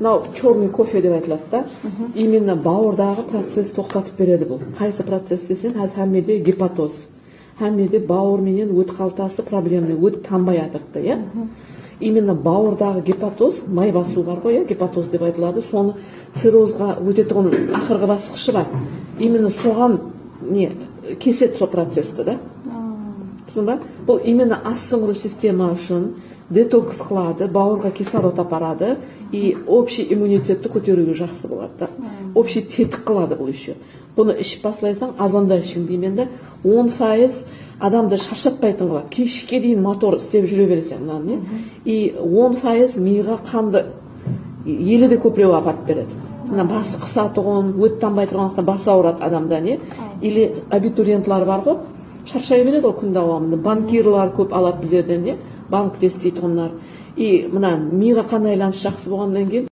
мынау черный кофе деп айтылады да. Именно бауырдағы процесс тоқтатып береді бұл. Қайсы процесс десең, қазір әммеде гепатоз. Әммеде бауыр менен өт қалтасы проблемный, өт танбай жатырды, иә? Именно бауырдағы гепатоз, май басу бар ғой, иә, гепатоз деп айтылады. Соны циррозға өтетін ақырғы басқышы бар. Именно соған не кеседі сол процессті, да? Түсін ба? Бұл именно ас сіңіру система үшін детокс қылады, бауырға кислород апарады и общий иммунитетті көтеруге жақсы болады, да? Общий тетік қылады бұл еще. Бұны ішіп басылайсаң, азанда ішің деймен де 10% адамды шаршатпайтын қылады. Кешке дейін мотор істеп жүре бересің мынаны, не? И 10% миға қанды елі де көпірек апарып береді. Мына басы қысатығын, өт танбай тұрғандықтан басы ауырады адамда, не? Или абитуриентлар бар ғой, шаршай береді ғой күн давамында. Банкирлар көп алады біздерден, не? Банкте істейтін onlar. И мына миға қан айланысы жақсы болғаннан кейін